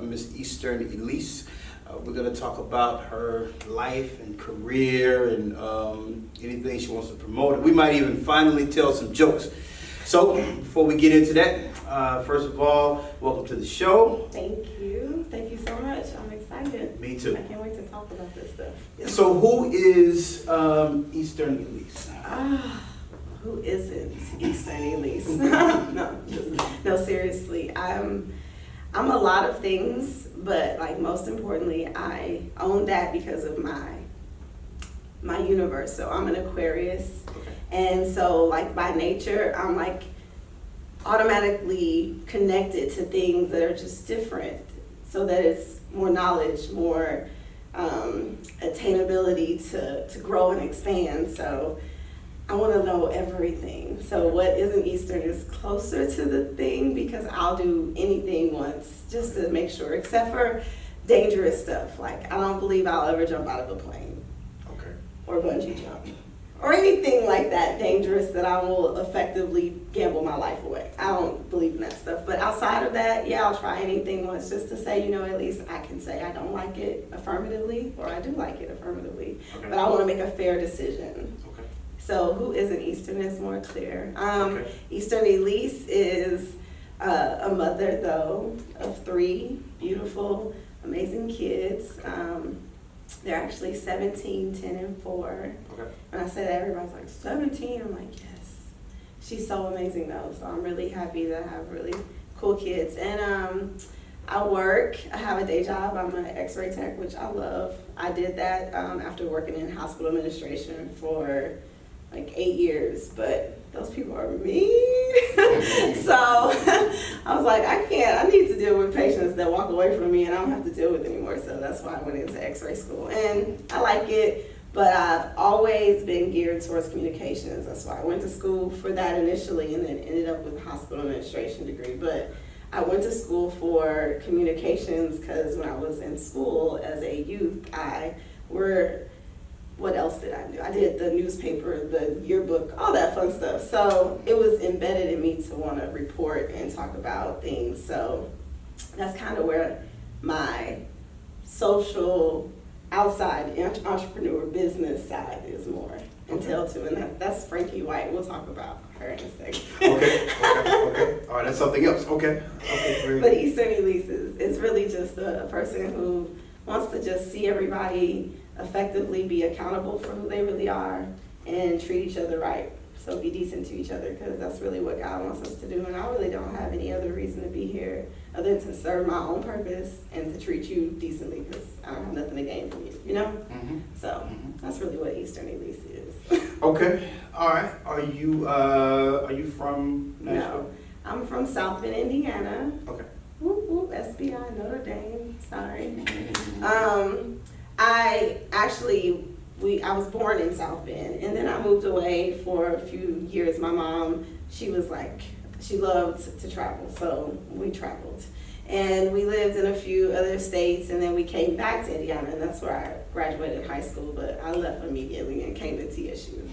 Miss Eastern Elise. We're going to talk about her life and career and anything she wants to promote. We might even finally tell some jokes. So before we get into that, first of all, welcome to the show. Thank you. Thank you so much. I'm excited. Me too. I can't wait to talk about this stuff. So who is Eastern Elise? Who isn't Eastern Elise? No, seriously. I'm a lot of things, but like most importantly, I own that because of my universe. So I'm an Aquarius. Okay. And so like by nature, I'm like automatically connected to things that are just different, so that it's more knowledge, more attainability to grow and expand. So I want to know everything. So what isn't Eastern is closer to the thing, because I'll do anything once just to make sure, except for dangerous stuff. Like I don't believe I'll ever jump out of a plane. Okay. Or bungee jump. Or anything like that dangerous that I will effectively gamble my life away. I don't believe in that stuff. But outside of that, yeah, I'll try anything once just to say, at least I can say I don't like it affirmatively, or I do like it affirmatively. Okay. But I want to make a fair decision. Okay. So who isn't Eastern is more clear. Okay. Eastern Elise is a mother, though, of 3 beautiful, amazing kids. They're actually 17, 10, and 4. Okay. When I say that, everybody's like, 17? I'm like, yes. She's so amazing, though. So I'm really happy to have really cool kids. And I work. I have a day job. I'm an x-ray tech, which I love. I did that after working in hospital administration for like 8 years, but those people are mean. So I was like, I need to deal with patients that walk away from me and I don't have to deal with anymore. So that's why I went into x-ray school, and I like it, but I've always been geared towards communications. That's why I went to school for that initially, and then ended up with a hospital administration degree. But I went to school for communications because when I was in school as a youth, what else did I do? I did the newspaper, the yearbook, all that fun stuff. So it was embedded in me to want to report and talk about things. So that's kind of where my social outside entrepreneur business side is more entailed to. And that's Frankie White. We'll talk about her in a second. Okay. All right, that's something else. Okay. But Eastern Elise is really just a person who wants to just see everybody effectively be accountable for who they really are and treat each other right. So be decent to each other, because that's really what God wants us to do. And I really don't have any other reason to be here other than to serve my own purpose and to treat you decently, because I don't have nothing to gain from you, Mm-hmm. So that's really what Eastern Elise is. Okay. All right. Are you from Nashville? No, I'm from South Bend, Indiana. Okay. Whoop, whoop, SBI, Notre Dame. Sorry. I was born in South Bend, and then I moved away for a few years. My mom, she loved to travel, so we traveled. And we lived in a few other states, and then we came back to Indiana, and that's where I graduated high school, but I left immediately and came to TSU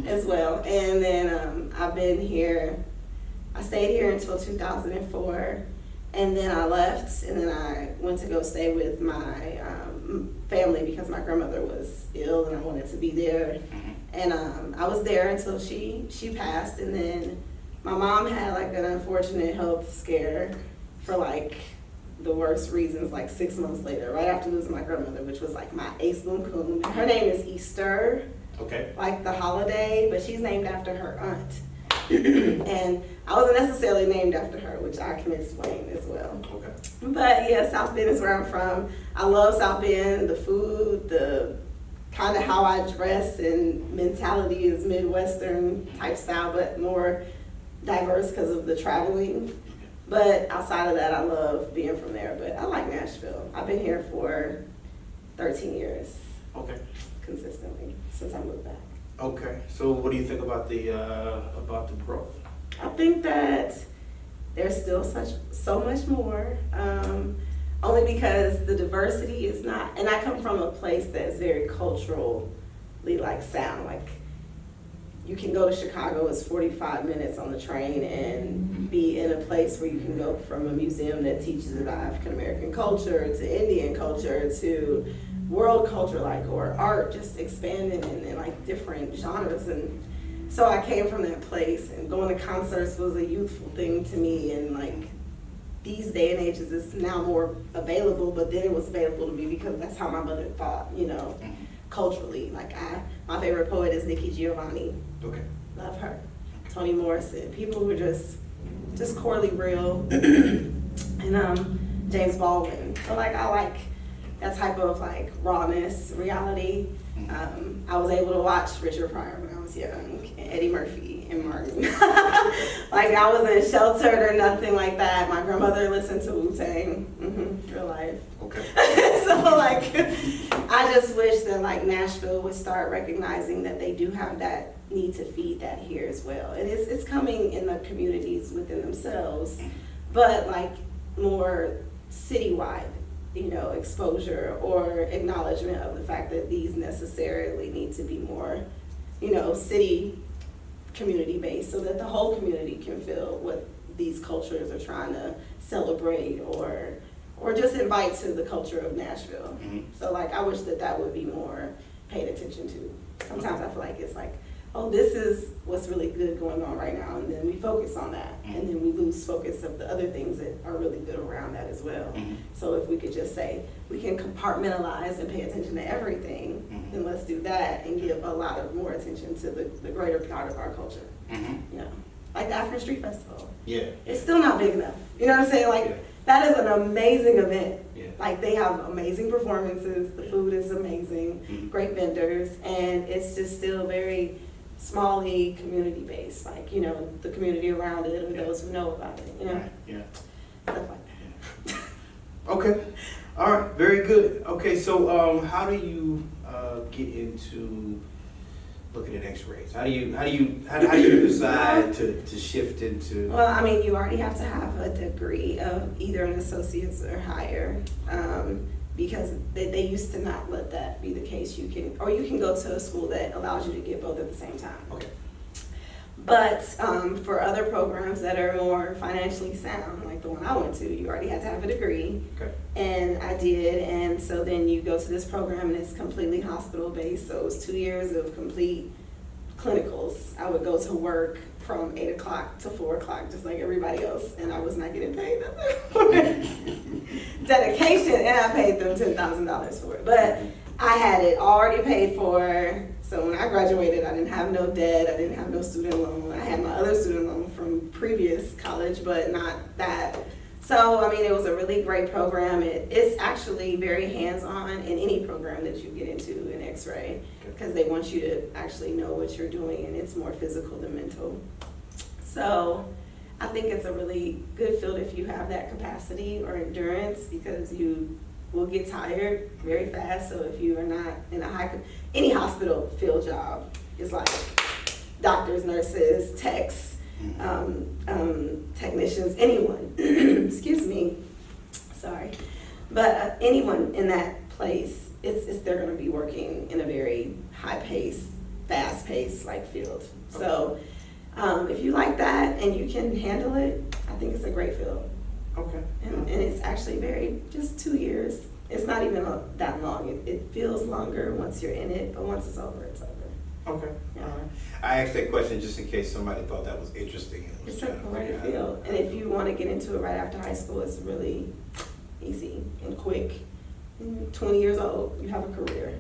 as well. And then I've been here, I stayed here until 2004. And then I left, and then I went to go stay with my family because my grandmother was ill and I wanted to be there. And I was there until she passed, and then my mom had like an unfortunate health scare for like the worst reasons, like 6 months later, right after losing my grandmother, which was like my ace boom coon. Her name is Easter, Okay. like the holiday, but she's named after her aunt. And I wasn't necessarily named after her, which I can explain as well. Okay. But yeah, South Bend is where I'm from. I love South Bend. The food, the kind of how I dress and mentality is Midwestern type style, but more diverse because of the traveling. But outside of that, I love being from there. But I like Nashville. I've been here for 13 years. Okay. Consistently since I moved back. Okay. So what do you think about the growth? I think that there's still so much more, only because the diversity is not, and I come from a place that's very culturally like sound, like you can go to Chicago, it's 45 minutes on the train and be in a place where you can go from a museum that teaches about African American culture to Indian culture to world culture, like, or art just expanding in like different genres. And so I came from that place, and going to concerts was a youthful thing to me, and like these day and ages it's now more available, but then it was available to me because that's how my mother thought, you know, culturally. Like my favorite poet is Nikki Giovanni. Okay. Love her. Toni Morrison. People who are just corely real. And James Baldwin. So like I like that type of like rawness, reality. I was able to watch Richard Pryor when I was young, and Eddie Murphy and Martin. Like I wasn't sheltered or nothing like that. My grandmother listened to Wu-Tang, real life. Okay. So like, I just wish that like Nashville would start recognizing that they do have that need to feed that here as well. And it's coming in the communities within themselves, but like more citywide, you know, exposure or acknowledgement of the fact that these necessarily need to be more, you know, city community based, so that the whole community can feel what these cultures are trying to celebrate or just invite to the culture of Nashville. So like I wish that would be more paid attention to. Sometimes I feel like it's like, oh, this is what's really good going on right now, and then we focus on that, and then we lose focus of the other things that are really good around that as well. So if we could just say we can compartmentalize and pay attention to everything, then let's do that and give a lot of more attention to the greater part of our culture. You know, like the African Street Festival. Yeah. It's still not big enough. You know what I'm saying? Like that is an amazing event. Yeah. Like they have amazing performances, the food is amazing, great vendors, and it's just still very small-y community-based, like, you know, the community around it or those who know about it, you know? Right. Yeah. Stuff like that. Okay. All right. Very good. Okay. So, how do you get into looking at X-rays? How do you decide to shift into? Well, I mean, you already have to have a degree of either an associate's or higher, because they used to not let that be the case. You can go to a school that allows you to get both at the same time. Okay. But for other programs that are more financially sound, like the one I went to, you already had to have a degree. Okay. And I did, and so then you go to this program and it's completely hospital based, so it was 2 years of complete clinicals. I would go to work from 8 o'clock to 4 o'clock, just like everybody else, and I was not getting paid nothing for it. Dedication, and I paid them $10,000 for it. But I had it already paid for, so when I graduated, I didn't have no debt, I didn't have no student loan. I had my other student loan from previous college, but not that. So, I mean, it was a really great program. It's actually very hands-on in any program that you get into in X-ray, because they want you to actually know what you're doing, and it's more physical than mental. So I think it's a really good field if you have that capacity or endurance, because you will get tired very fast. So if you are not in any hospital field job, it's like doctors, nurses, techs, technicians, anyone, excuse me, sorry, but anyone in that place, they're going to be working in a very high-paced, fast-paced like field. So if you like that and you can handle it, I think it's a great field. Okay. And it's actually just 2 years. It's not even that long. It feels longer once you're in it, but once it's over, it's over. Okay. Yeah. All right. I asked that question just in case somebody thought that was interesting. And was It's a trying to great figure out. field, and if you want to get into it right after high school, it's really easy and quick. 20 years old, you have a career.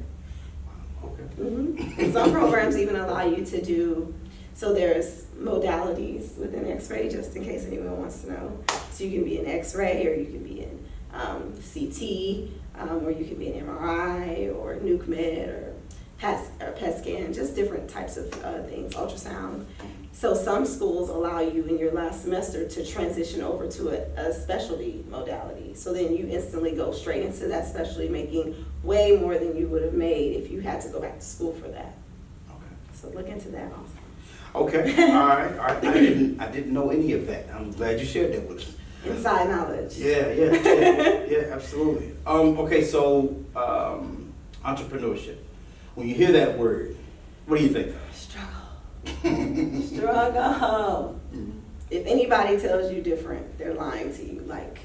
Okay. And some programs even allow you to do, so there's modalities within X-ray, just in case anyone wants to know. So you can be in X-ray, or you can be in CT, or you can be in MRI, or nuke med, or PET scan, just different types of things, ultrasound. So some schools allow you in your last semester to transition over to a specialty modality. So then you instantly go straight into that specialty, making way more than you would have made if you had to go back to school for that. Okay. So look into that also. Okay. All right. I didn't know any of that. I'm glad you shared that with us. Inside knowledge. Yeah, absolutely. Okay, so entrepreneurship. When you hear that word, what do you think? Struggle. Struggle. If anybody tells you different, they're lying to you. Like,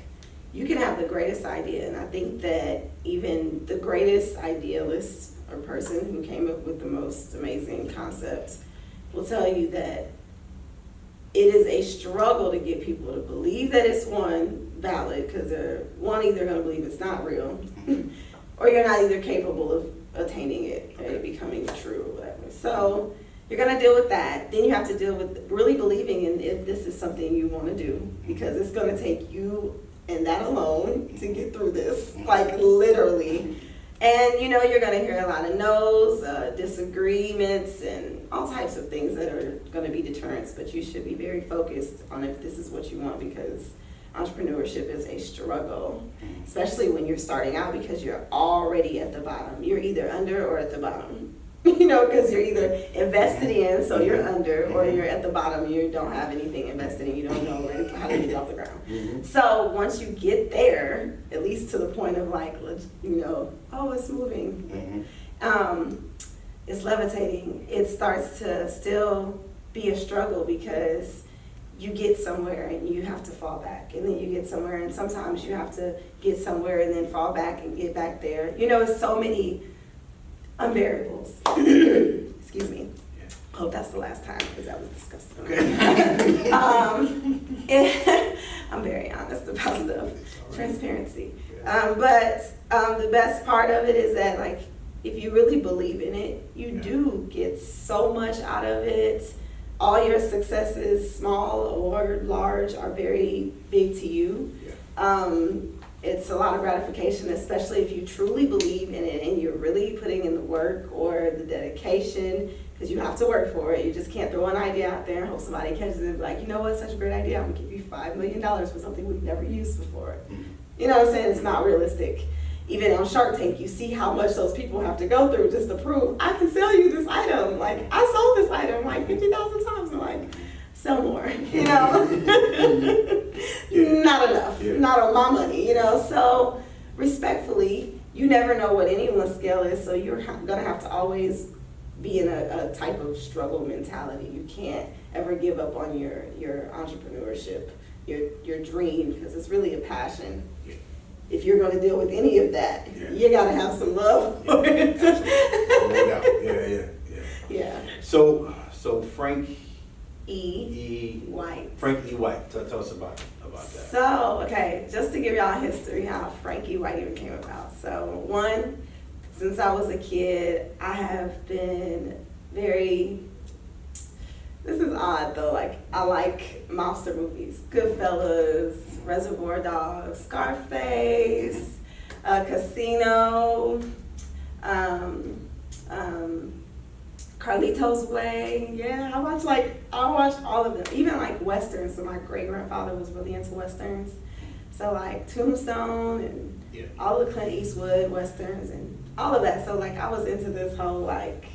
you can have the greatest idea, and I think that even the greatest idealist or person who came up with the most amazing concepts will tell you that it is a struggle to get people to believe that it's valid, because they're either going to believe it's not real, or you're not either capable of attaining it or it becoming true or whatever. So you're going to deal with that. Then you have to deal with really believing in if this is something you want to do, because it's going to take you and that alone to get through this, like literally. And you're going to hear a lot of no's, disagreements, and all types of things that are going to be deterrents, but you should be very focused on if this is what you want, because entrepreneurship is a struggle, especially when you're starting out, because you're already at the bottom. You're either under or at the bottom, because you're either invested in, so you're under, or you're at the bottom, you don't have anything invested in, you don't know how to get it off the ground. So once you get there, at least to the point of like, oh, it's moving, it's levitating, it starts to still be a struggle, because you get somewhere and you have to fall back, and then you get somewhere, and sometimes you have to get somewhere and then fall back and get back there. It's so many unvariables. Excuse me. Hope that's the last time, because that was disgusting. Okay. I'm very honest about stuff. Transparency. But the best part of it is that, like, if you really believe in it, you do get so much out of it. All your successes, small or large, are very big to you. It's a lot of gratification, especially if you truly believe in it and you're really putting in the work or the dedication, because you have to work for it. You just can't throw an idea out there and hope somebody catches it and be like, you know what, such a great idea, I'm gonna give you $5 million for something we've never used before. You know what I'm saying? It's not realistic. Even on Shark Tank, you see how much those people have to go through just to prove, I can sell you this item. Like, I sold this item like 50,000 times. I'm like, sell more, Not enough, not on my money, So respectfully, you never know what anyone's scale is, so you're gonna have to always be in a type of struggle mentality. You can't ever give up on your entrepreneurship, your dream, because it's really a passion. If you're going to deal with any of that, you got to have some love for it. Yeah. So Frank E. White. Frank E. White. Tell us about that. So, okay, just to give y'all a history how Frank E. White even came about. So, one, since I was a kid, I have been this is odd though, like, I like mobster movies. Goodfellas, Reservoir Dogs, Scarface, Casino, Carlito's Way. Yeah, I watched all of them. Even like Westerns, so my great-grandfather was really into Westerns. So like Tombstone and all the Clint Eastwood Westerns and all of that. So like I was into this whole like,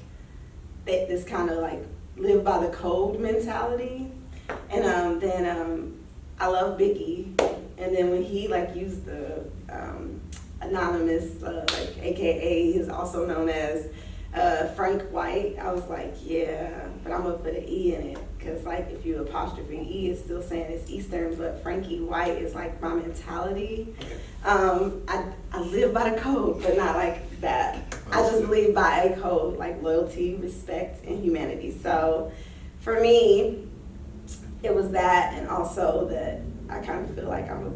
this kind of like live by the code mentality. And then I love Biggie. And then when he like used the anonymous, like AKA, is also known as Frank White, I was like, yeah, but I'm gonna put an E in it, because like if you apostrophe E, it's still saying it's Eastern, but Frankie White is like my mentality. I live by the code, but not like that. I just live by a code, like loyalty, respect, and humanity. So for me, it was that, and also that I kind of feel like I'm a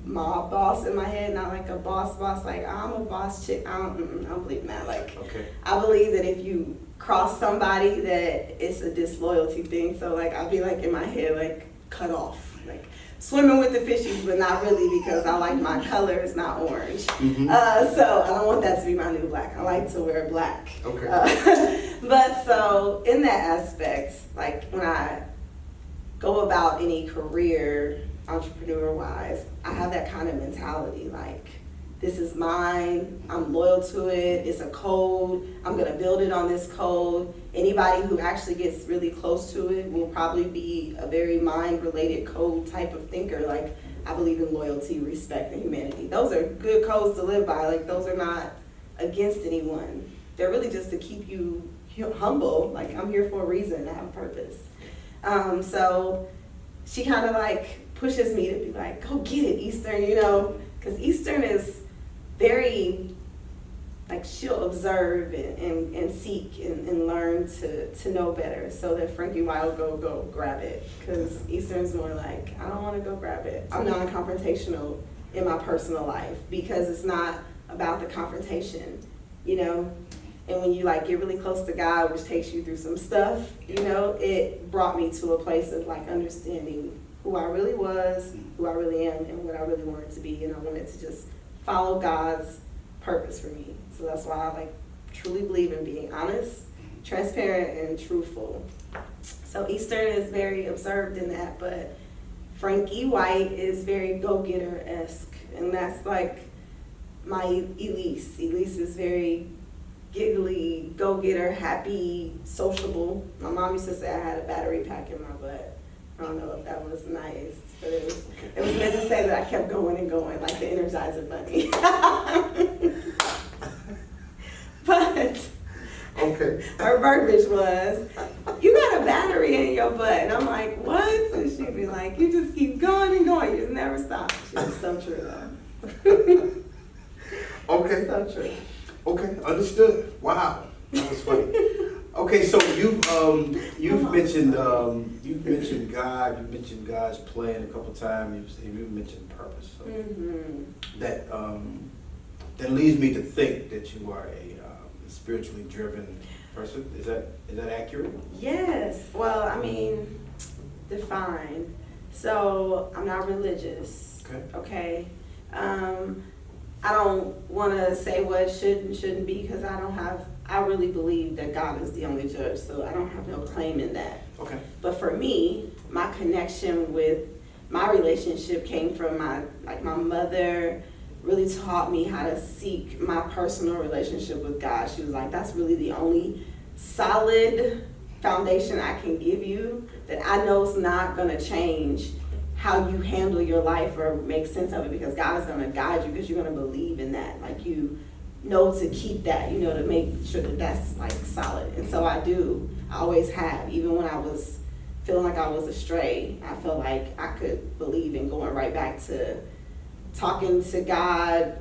mob boss in my head, not like a boss, like I'm a boss chick. I don't believe in that. Like, I believe that if you cross somebody, that it's a disloyalty thing. So like, I'll be like in my head, like cut off, like swimming with the fishies, but not really, because I like my color is not orange. So I don't want that to be my new black. I like to wear black. But so in that aspect, like when I go about any career, entrepreneur-wise, I have that kind of mentality, like, this is mine, I'm loyal to it, it's a code, I'm gonna build it on this code. Anybody who actually gets really close to it will probably be a very mind-related code type of thinker. Like, I believe in loyalty, respect, and humanity. Those are good codes to live by. Like, those are not against anyone. they're really just to keep you humble. Like, I'm here for a reason, I have a purpose. So she kind of like pushes me to be like, go get it, Eastern, you know, because Eastern is very, like, she'll observe and seek and learn to know better, so that Frankie White will go grab it, because Eastern's more like, I don't want to go grab it. I'm non-confrontational in my personal life, because it's not about the confrontation, you know. And when you like get really close to God, which takes you through some stuff, you know, it brought me to a place of like understanding who I really was, who I really am, and what I really wanted to be. And I wanted to just follow God's purpose for me. So that's why I like truly believe in being honest, transparent, and truthful. So Eastern is very observed in that, but Frankie White is very go-getter-esque. And that's like my Elise. Elise is very giggly, go-getter, happy, sociable. My mom used to say I had a battery pack in my butt. I don't know if that was nice, but it was meant to say that I kept going and going, like the Energizer Bunny. But Okay. her verbiage was, you got a battery in your butt. And I'm like, what? And she'd be like, you just keep going and going. You just never stop. She was so true, though. Okay. So true. Okay, understood. Wow, that was funny. Okay, so you've mentioned God. You mentioned God's plan a couple times. You mentioned purpose. So that leads me to think that you are a spiritually driven person. Is that accurate? Yes. Well, I mean, define. So I'm not religious. Okay. I don't want to say what should and shouldn't be, because I really believe that God is the only judge, so I don't have no claim in that. Okay. But for me, my connection with my relationship came from my mother really taught me how to seek my personal relationship with God. She was like, that's really the only solid foundation I can give you that I know is not going to change how you handle your life or make sense of it, because God is going to guide you, because you're going to believe in that. Like, you know, to keep that, you know, to make sure that that's like solid. And so I always have. Even when I was feeling like I was astray, I felt like I could believe in going right back to talking to God,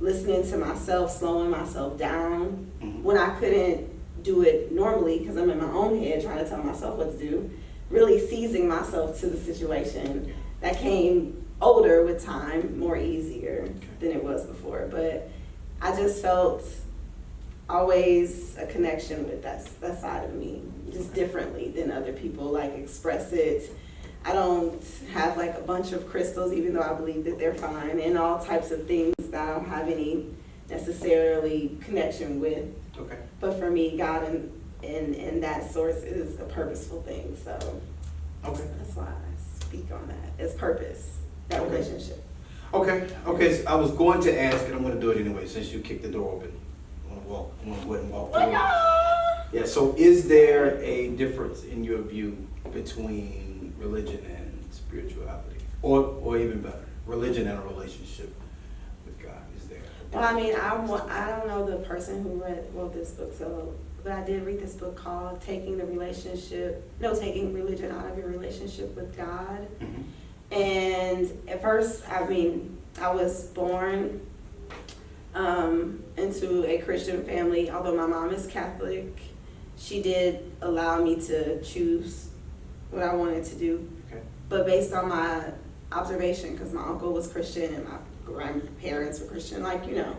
listening to myself, slowing myself down when I couldn't do it normally, because I'm in my own head trying to tell myself what to do. Really seizing myself to the situation. That came older with time, more easier than it was before. But I just felt always a connection with that side of me, just differently than other people like express it. I don't have like a bunch of crystals, even though I believe that they're fine, and all types of things that I don't have any necessarily connection with. Okay. But for me, God and that source is a purposeful thing, so that's why I speak on that. It's purpose, that relationship. Okay, so I was going to ask, and I'm going to do it anyway I you kicked the door open. I'm going to go ahead and walk through. Yeah, so is there a difference in your view between religion and spirituality? Or even better, religion and a relationship with God, is there? Well, I mean, I don't know the person who wrote this book, but I did read this book called Taking Religion Out of Your Relationship with God. And at first, I mean, I was born into a Christian family. Although my mom is Catholic, she did allow me to choose what I wanted to do. But based on my observation, because my uncle was Christian and my grandparents were Christian, like, you know.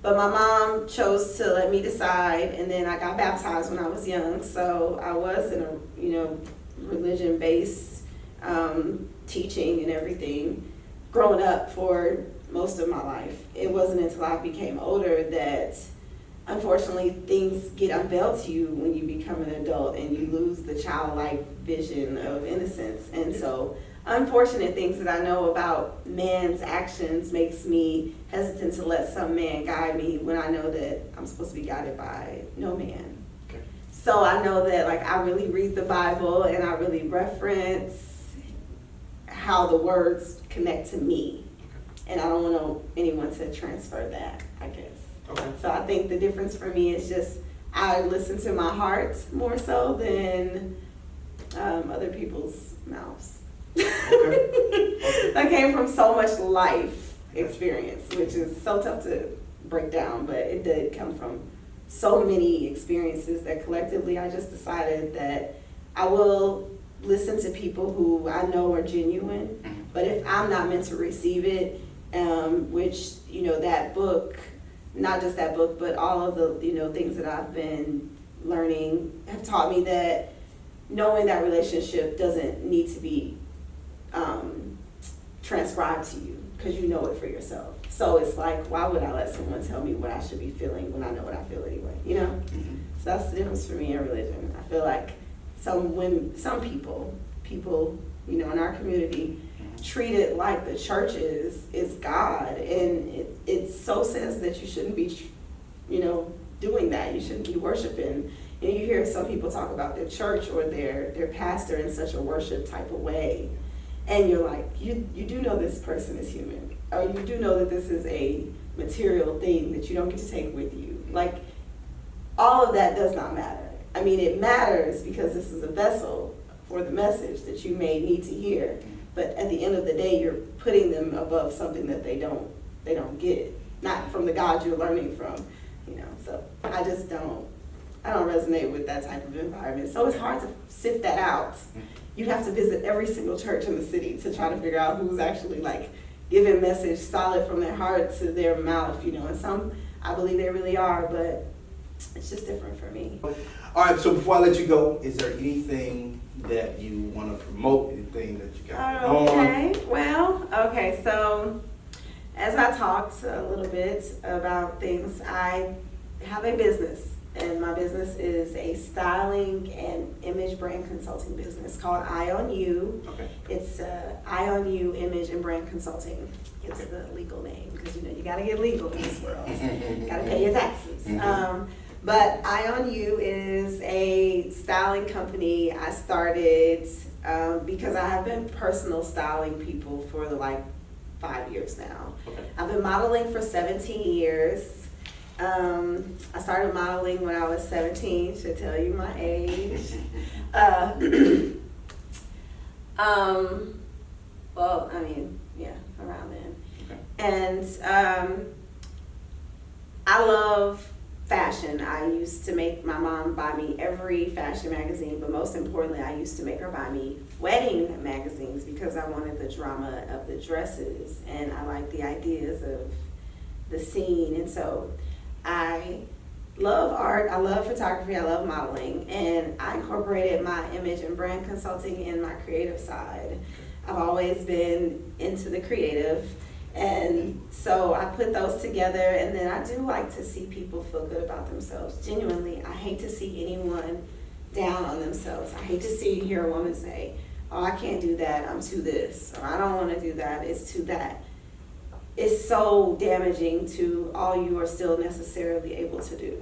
But my mom chose to let me decide, and then I got baptized when I was young, so I was in a, religion-based teaching and everything growing up for most of my life. It wasn't until I became older that, unfortunately, things get unveiled to you when you become an adult and you lose the childlike vision of innocence. And so unfortunate things that I know about man's actions makes me hesitant to let some man guide me when I know that I'm supposed to be guided by no man. So I know that, like, I really read the Bible and I really reference how the words connect to me. And I don't want anyone to transfer that, I guess. So think the difference for me is just I listen to my heart more so than other people's mouths. Okay. That came from so much life experience, which is so tough to break down, but it did come from so many experiences that collectively I just decided that I will listen to people who I know are genuine, but if I'm not meant to receive it, which, you know, that book, not just that book, but all of the, you know, things that I've been learning have taught me that knowing that relationship doesn't need to be transcribed to you, because you know it for yourself. So it's like, why would I let someone tell me what I should be feeling when I know what I feel anyway, you know? Mm-hmm. So that's the difference for me in religion. I feel like some people, you know, in our community treat it like the church is God, and it so says that you shouldn't be, you know, doing that. You shouldn't be worshiping. And you hear some people talk about their church or their pastor in such a worship type of way, and you're like, you do know this person is human, or you do know that this is a material thing that you don't get to take with you. Like, all of that does not matter. I mean, it matters because this is a vessel for the message that you may need to hear. But at the end of the day, you're putting them above something that they don't get, not from the God you're learning from, you know. So I don't resonate with that type of environment. So it's hard to sift that out. You'd have to visit every single church in the city to try to figure out who's actually like giving message solid from their heart to their mouth, you know. And some, I believe they really are, but it's just different for me. All right, so before I let you go, is there anything that you want to promote, anything that you got going on? Okay, well, okay, so as I talked a little bit about things, I have a business, and my business is a styling and image brand consulting business called Eye on You. Okay. It's Eye on You Image and Brand Consulting. It's the legal name, because you know you gotta get legal in this world. Gotta pay your taxes. But Eye on You is a styling company I started because I have been personal styling people for like 5 years now. Okay. I've been modeling for 17 years. I started modeling when I was 17, should tell you my age. Well, I mean, yeah, around then. Okay. And I love fashion. I used to make my mom buy me every fashion magazine, but most importantly, I used to make her buy me wedding magazines because I wanted the drama of the dresses, and I like the ideas of the scene. And so I love art, I love photography, I love modeling, and I incorporated my image and brand consulting in my creative side. I've always been into the creative. And so I put those together, and then I do like to see people feel good about themselves. Genuinely, I hate to see anyone down on themselves. I hate to see and hear a woman say, oh, I can't do that, I'm too this, or I don't want to do that, it's too that. It's so damaging to all you are still necessarily able to do.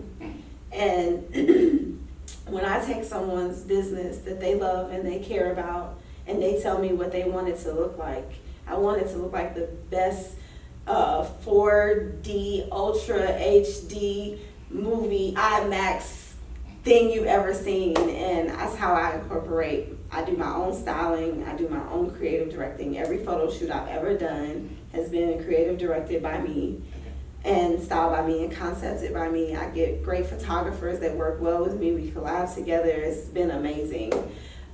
And when I take someone's business that they love and they care about, and they tell me what they want it to look like, I want it to look like the best 4D Ultra HD movie IMAX thing you've ever seen, and that's how I incorporate. I do my own styling, I do my own creative directing. Every photo shoot I've ever done has been creative directed by me and styled by me and concepted by me. I get great photographers that work well with me. We collab together. It's been amazing.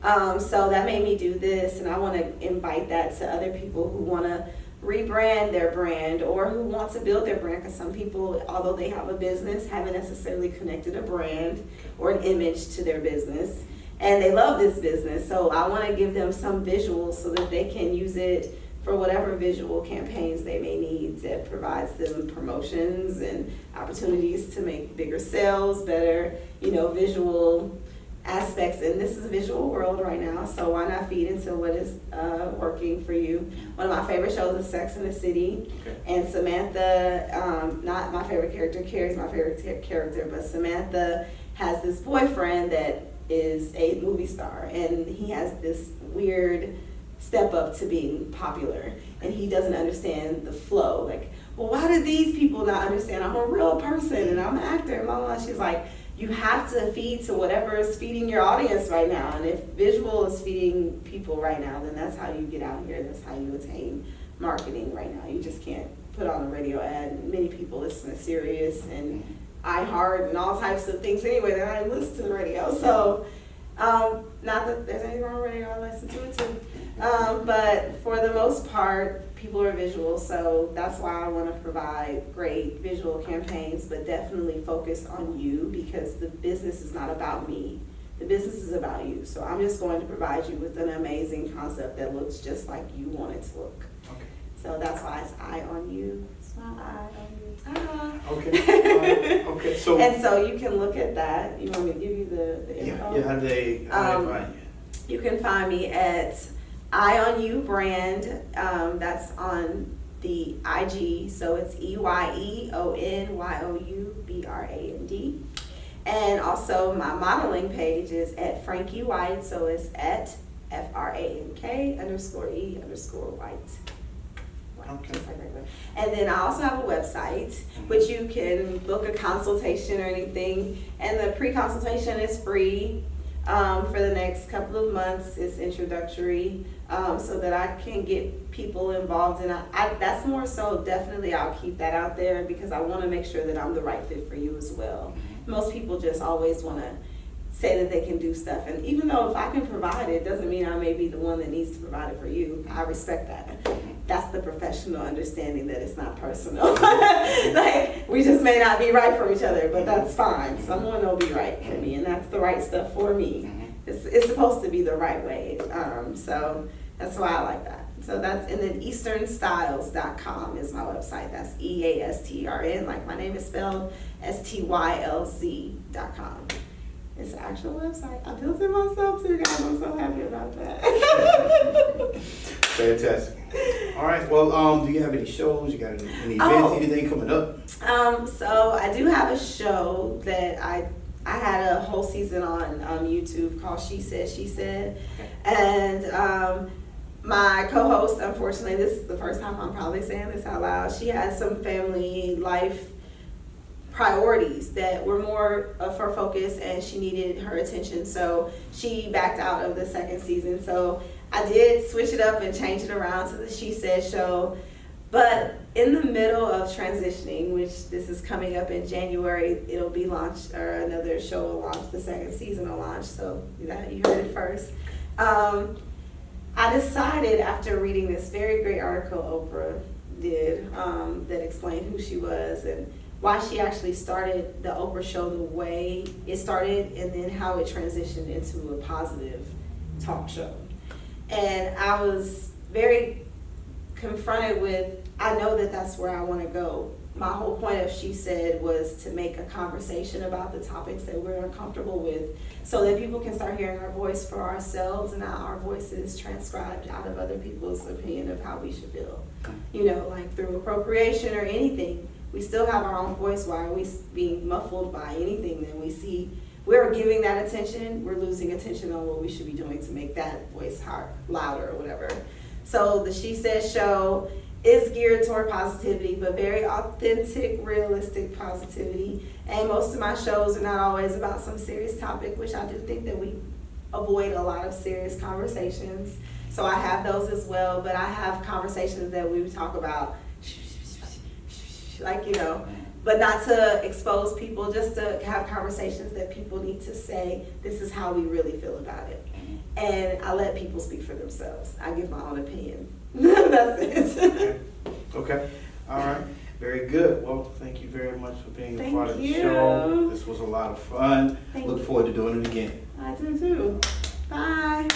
So that made me do this, and I want to invite that to other people who want to rebrand their brand or who want to build their brand, because some people, although they have a business, haven't necessarily connected a brand or an image to their business, and they love this business. So I want to give them some visuals so that they can use it for whatever visual campaigns they may need that provides them promotions and opportunities to make bigger sales, better, visual aspects. And this is a visual world right now, so why not feed into what is working for you? One of my favorite shows is Sex and the City. Okay. And Samantha, not my favorite character, Carrie's my favorite character, but Samantha has this boyfriend that is a movie star, and he has this weird step up to being popular, and he doesn't understand the flow. Like, well, why do these people not understand? I'm a real person and I'm an actor and blah, blah, blah. She's like, you have to feed to whatever is feeding your audience right now. And if visual is feeding people right now, then that's how you get out here. That's how you attain marketing right now. You just can't put on a radio ad. Many people listen to Sirius and iHeart and all types of things anyway. They're not even listening to the radio. So, not that there's anything wrong with radio, I listen to it too. But for the most part, people are visual, so that's why I want to provide great visual campaigns, but definitely focus on you, because the business is not about me. The business is about you. So I'm just going to provide you with an amazing concept that looks just like you want it to look. Okay. So that's why it's eye on you. It's my eye on you. Ah. Okay. Okay. So. And so you can look at that. You want me to give you the info? Yeah. How do they find you? You can find me at Eye on You Brand. That's on the IG. So it's EYEONYOUBRAND. And also my modeling page is at Frankie White. So it's at FRANK_E_white. Okay. And then I also have a website, which you can book a consultation or anything. And the pre-consultation is free for the next couple of months. It's introductory, so that I can get people involved. And I that's more so, definitely I'll keep that out there, because I want to make sure that I'm the right fit for you as well. Most people just always want to say that they can do stuff, and even though if I can provide it, doesn't mean I may be the one that needs to provide it for you. I respect that. That's the professional understanding that it's not personal. Like, we just may not be right for each other, but that's fine. Someone will be right for me, and that's the right stuff for me. It's supposed to be the right way. So that's why I like that. So that's, and then easternstyles.com is my website. That's EASTRN, like my name is spelled, STYLZ.com. It's an actual website. I built it myself too, guys. I'm so happy about that. Fantastic. All right. Well, do you have any shows? You got any events? Anything coming up? So I do have a show that I had a whole season on YouTube called She Said, She Said. And my co-host, unfortunately, this is the first time I'm probably saying this out loud, she had some family life priorities that were more of her focus, and she needed her attention, so she backed out of the second season. So I did switch it up and change it around to the She Said show, but in the middle of transitioning, which this is coming up in January, it'll be launched, or another show will launch, the second season will launch, so that you heard it first. I decided, after reading this very great article Oprah did that explained who she was and why she actually started the Oprah show the way it started, and then how it transitioned into a positive talk show. And I was very confronted with, I know that that's where I want to go. My whole point of She Said was to make a conversation about the topics that we're uncomfortable with, so that people can start hearing our voice for ourselves, and not our voices transcribed out of other people's opinion of how we should feel. You know, like through appropriation or anything. We still have our own voice. Why are we being muffled by anything that we see? We're giving that attention. We're losing attention on what we should be doing to make that voice louder or whatever. So the She Said show is geared toward positivity, but very authentic, realistic positivity. And most of my shows are not always about some serious topic, which I do think that we avoid a lot of serious conversations. So I have those as well, but I have conversations that we talk about, like, you know, but not to expose people, just to have conversations that people need to say, this is how we really feel about it. And I let people speak for themselves. I give my own opinion. That's it. Okay. All right. Very good. Well, thank you very much for being a part of the Thank show. you. This was a lot of fun. Look forward to doing it again. I do too. Bye.